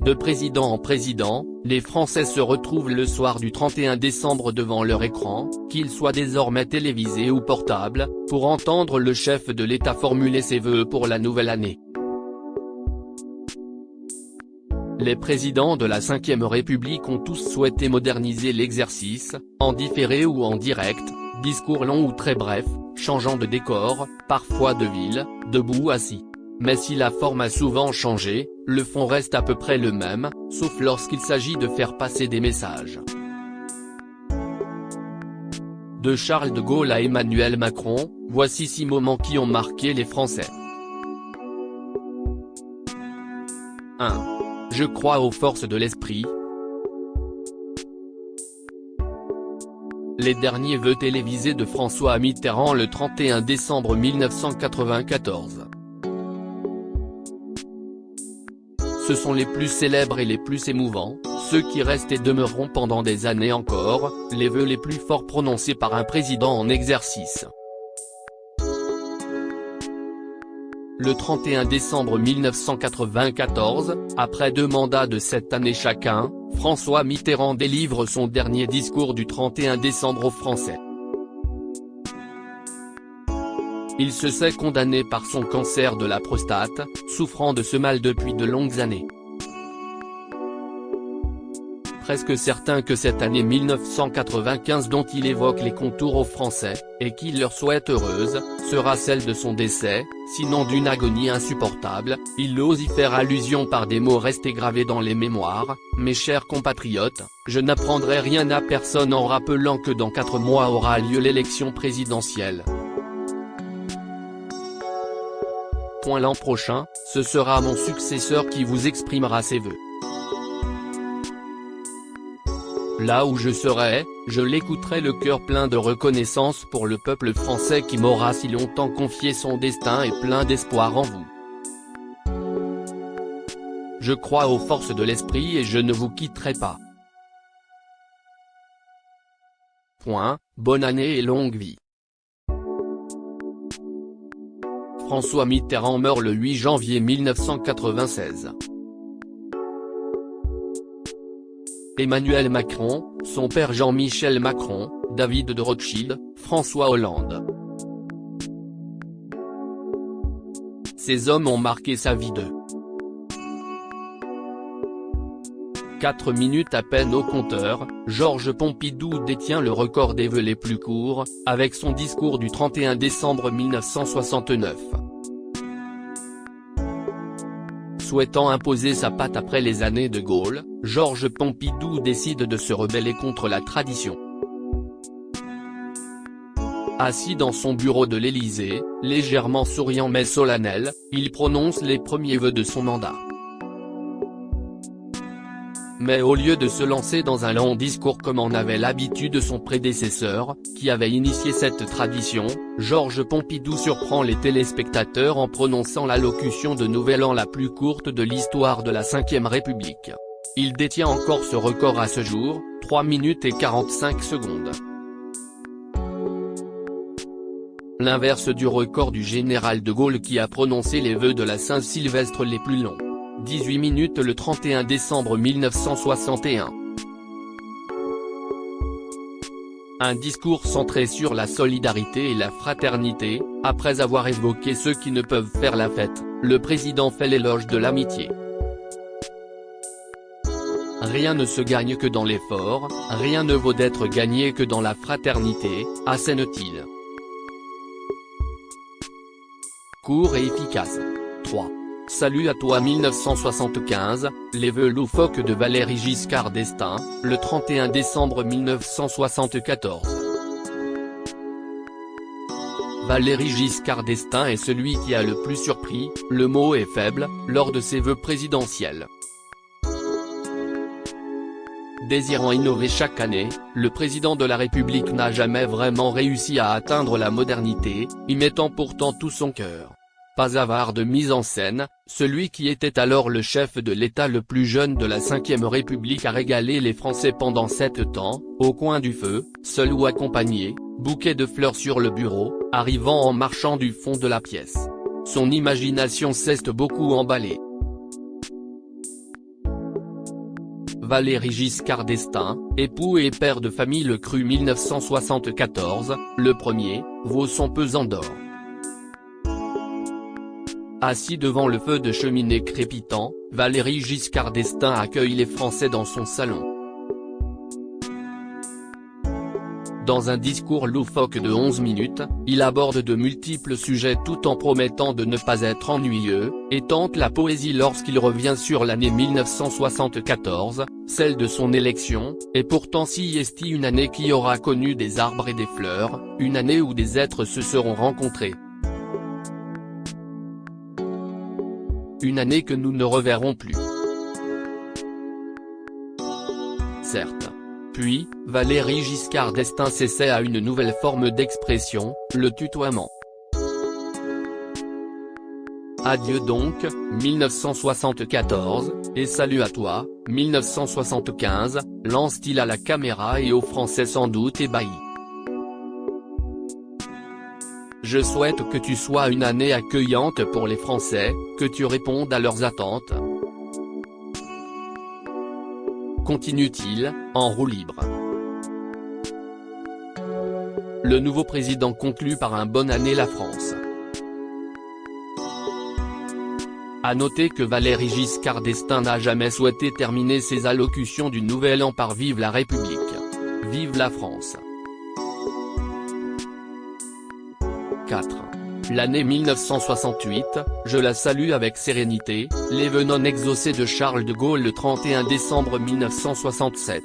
De président en président, les Français se retrouvent le soir du 31 décembre devant leur écran, qu'il soit désormais télévisé ou portable, pour entendre le chef de l'État formuler ses vœux pour la nouvelle année. Les présidents de la Ve République ont tous souhaité moderniser l'exercice, en différé ou en direct, discours longs ou très brefs, changeant de décor, parfois de ville, debout assis. Mais si la forme a souvent changé, le fond reste à peu près le même, sauf lorsqu'il s'agit de faire passer des messages. De Charles de Gaulle à Emmanuel Macron, voici 6 moments qui ont marqué les Français. 1. Je crois aux forces de l'esprit. Les derniers vœux télévisés de François Mitterrand le 31 décembre 1994. Ce sont les plus célèbres et les plus émouvants, ceux qui restent et demeureront pendant des années encore, les vœux les plus forts prononcés par un président en exercice. Le 31 décembre 1994, après 2 mandats de 7 années chacun, François Mitterrand délivre son dernier discours du 31 décembre aux Français. Il se sait condamné par son cancer de la prostate, souffrant de ce mal depuis de longues années. Presque certain que cette année 1995 dont il évoque les contours aux Français, et qu'il leur souhaite heureuse, sera celle de son décès, sinon d'une agonie insupportable, il ose y faire allusion par des mots restés gravés dans les mémoires. Mes chers compatriotes, je n'apprendrai rien à personne en rappelant que dans 4 mois aura lieu l'élection présidentielle. L'an prochain, ce sera mon successeur qui vous exprimera ses vœux. Là où je serai, je l'écouterai le cœur plein de reconnaissance pour le peuple français qui m'aura si longtemps confié son destin et plein d'espoir en vous. Je crois aux forces de l'esprit et je ne vous quitterai pas. Bonne année et longue vie. François Mitterrand meurt le 8 janvier 1996. Emmanuel Macron, son père Jean-Michel Macron, David de Rothschild, François Hollande. Ces hommes ont marqué sa vie de 4 minutes à peine au compteur, Georges Pompidou détient le record des vœux les plus courts, avec son discours du 31 décembre 1969. Souhaitant imposer sa patte après les années de Gaulle, Georges Pompidou décide de se rebeller contre la tradition. Assis dans son bureau de l'Élysée, légèrement souriant mais solennel, il prononce les premiers vœux de son mandat. Mais au lieu de se lancer dans un long discours comme en avait l'habitude son prédécesseur, qui avait initié cette tradition, Georges Pompidou surprend les téléspectateurs en prononçant l'allocution de Nouvel An la plus courte de l'histoire de la Ve République. Il détient encore ce record à ce jour, 3 minutes et 45 secondes. L'inverse du record du général de Gaulle qui a prononcé les vœux de la Saint-Sylvestre les plus longs. 18 minutes le 31 décembre 1961. Un discours centré sur la solidarité et la fraternité. Après avoir évoqué ceux qui ne peuvent faire la fête, le président fait l'éloge de l'amitié. Rien ne se gagne que dans l'effort, rien ne vaut d'être gagné que dans la fraternité, assène-t-il. Court et efficace. 3. Salut à toi 1975, les vœux loufoques de Valéry Giscard d'Estaing, le 31 décembre 1974. Valéry Giscard d'Estaing est celui qui a le plus surpris, le mot est faible, lors de ses vœux présidentiels. Désirant innover chaque année, le président de la République n'a jamais vraiment réussi à atteindre la modernité, y mettant pourtant tout son cœur. Pas avare de mise en scène, celui qui était alors le chef de l'État le plus jeune de la Ve République a régalé les Français pendant 7 ans, au coin du feu, seul ou accompagné, bouquet de fleurs sur le bureau, arrivant en marchant du fond de la pièce. Son imagination s'est beaucoup emballée. Valéry Giscard d'Estaing, époux et père de famille le cru 1974, le premier, vaut son pesant d'or. Assis devant le feu de cheminée crépitant, Valéry Giscard d'Estaing accueille les Français dans son salon. Dans un discours loufoque de 11 minutes, il aborde de multiples sujets tout en promettant de ne pas être ennuyeux, et tente la poésie lorsqu'il revient sur l'année 1974, celle de son élection, et pourtant si est une année qui aura connu des arbres et des fleurs, une année où des êtres se seront rencontrés. Une année que nous ne reverrons plus. Certes. Puis, Valéry Giscard d'Estaing s'essaie à une nouvelle forme d'expression, le tutoiement. Adieu donc, 1974, et salut à toi, 1975, lance-t-il à la caméra et aux Français sans doute ébahis. Je souhaite que tu sois une année accueillante pour les Français, que tu répondes à leurs attentes. Continue-t-il, en roue libre. Le nouveau président conclut par un bonne année la France. À noter que Valéry Giscard d'Estaing n'a jamais souhaité terminer ses allocutions du Nouvel An par Vive la République. Vive la France. 4. L'année 1968, je la salue avec sérénité, les vœux non exaucés de Charles de Gaulle le 31 décembre 1967.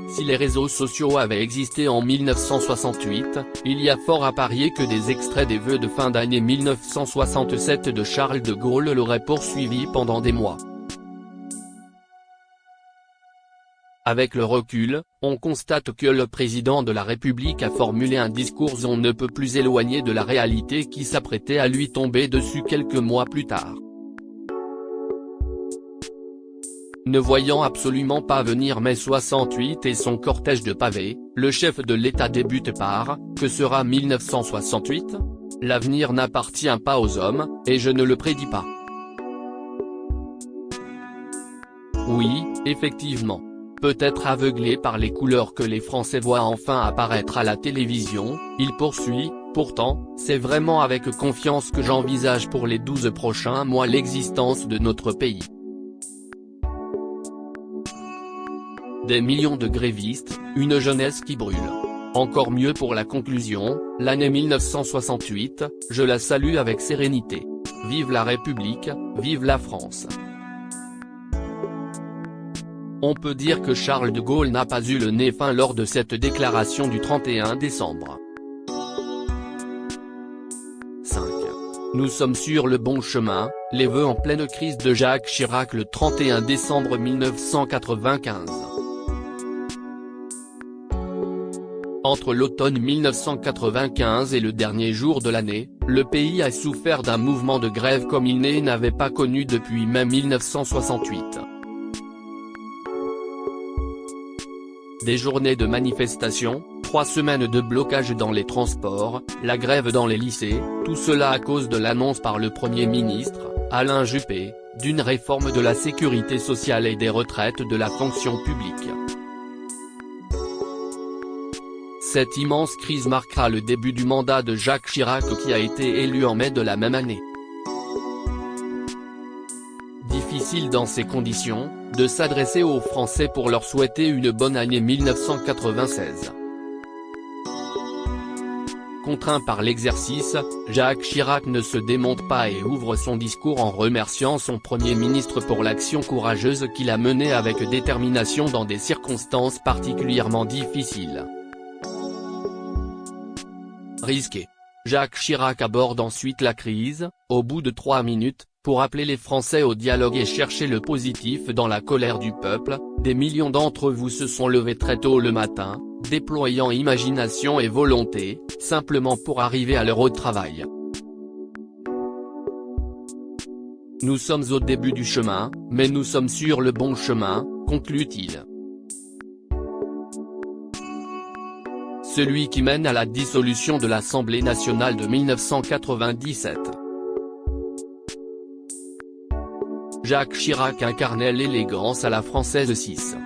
Si les réseaux sociaux avaient existé en 1968, il y a fort à parier que des extraits des vœux de fin d'année 1967 de Charles de Gaulle l'auraient poursuivi pendant des mois. Avec le recul, on constate que le président de la République a formulé un discours on ne peut plus éloigné de la réalité qui s'apprêtait à lui tomber dessus quelques mois plus tard. Ne voyant absolument pas venir mai 68 et son cortège de pavés, le chef de l'État débute par « Que sera 1968 ? L'avenir n'appartient pas aux hommes, et je ne le prédis pas. » Oui, effectivement. Peut-être aveuglé par les couleurs que les Français voient enfin apparaître à la télévision, il poursuit, pourtant, c'est vraiment avec confiance que j'envisage pour les 12 prochains mois l'existence de notre pays. Des millions de grévistes, une jeunesse qui brûle. Encore mieux pour la conclusion, l'année 1968, je la salue avec sérénité. Vive la République, vive la France. On peut dire que Charles de Gaulle n'a pas eu le nez fin lors de cette déclaration du 31 décembre. 5. Nous sommes sur le bon chemin, les vœux en pleine crise de Jacques Chirac le 31 décembre 1995. Entre l'automne 1995 et le dernier jour de l'année, le pays a souffert d'un mouvement de grève comme il n'avait pas connu depuis mai 1968. Des journées de manifestation, 3 semaines de blocage dans les transports, la grève dans les lycées, tout cela à cause de l'annonce par le Premier ministre, Alain Juppé, d'une réforme de la sécurité sociale et des retraites de la fonction publique. Cette immense crise marquera le début du mandat de Jacques Chirac qui a été élu en mai de la même année. Difficile dans ces conditions, de s'adresser aux Français pour leur souhaiter une bonne année 1996. Contraint par l'exercice, Jacques Chirac ne se démonte pas et ouvre son discours en remerciant son Premier ministre pour l'action courageuse qu'il a menée avec détermination dans des circonstances particulièrement difficiles. Risqué. Jacques Chirac aborde ensuite la crise, au bout de 3 minutes, pour appeler les Français au dialogue et chercher le positif dans la colère du peuple. Des millions d'entre vous se sont levés très tôt le matin, déployant imagination et volonté, simplement pour arriver à leur travail. Nous sommes au début du chemin, mais nous sommes sur le bon chemin, conclut-il. Celui qui mène à la dissolution de l'Assemblée nationale de 1997. Jacques Chirac incarnait l'élégance à la française 6.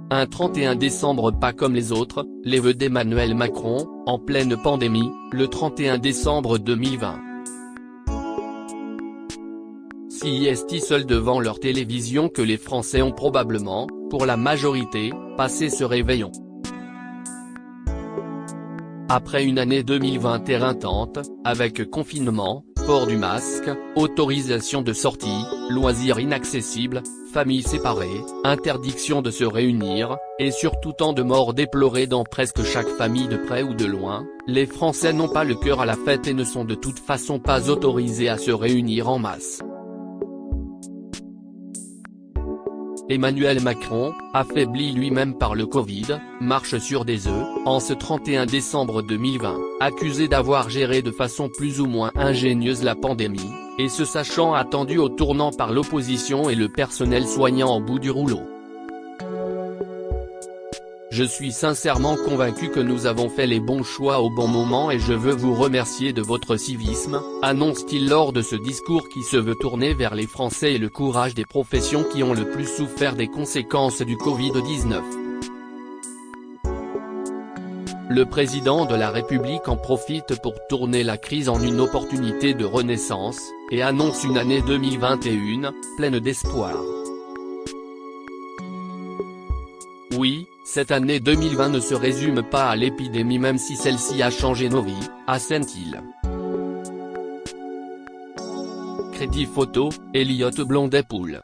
Un 31 décembre pas comme les autres, les vœux d'Emmanuel Macron, en pleine pandémie, le 31 décembre 2020. Si est seul devant leur télévision que les Français ont probablement, pour la majorité, passé ce réveillon. Après une année 2020 éreintante, avec confinement, port du masque, autorisation de sortie, loisirs inaccessibles, familles séparées, interdiction de se réunir, et surtout tant de morts déplorées dans presque chaque famille de près ou de loin, les Français n'ont pas le cœur à la fête et ne sont de toute façon pas autorisés à se réunir en masse. Emmanuel Macron, affaibli lui-même par le Covid, marche sur des œufs, en ce 31 décembre 2020, accusé d'avoir géré de façon plus ou moins ingénieuse la pandémie, et se sachant attendu au tournant par l'opposition et le personnel soignant en bout du rouleau. Je suis sincèrement convaincu que nous avons fait les bons choix au bon moment et je veux vous remercier de votre civisme, annonce-t-il lors de ce discours qui se veut tourner vers les Français et le courage des professions qui ont le plus souffert des conséquences du Covid-19. Le président de la République en profite pour tourner la crise en une opportunité de renaissance, et annonce une année 2021, pleine d'espoir. Oui, cette année 2020 ne se résume pas à l'épidémie même si celle-ci a changé nos vies, assène-t-il. Crédit photo, Elliott Blondet-Poul.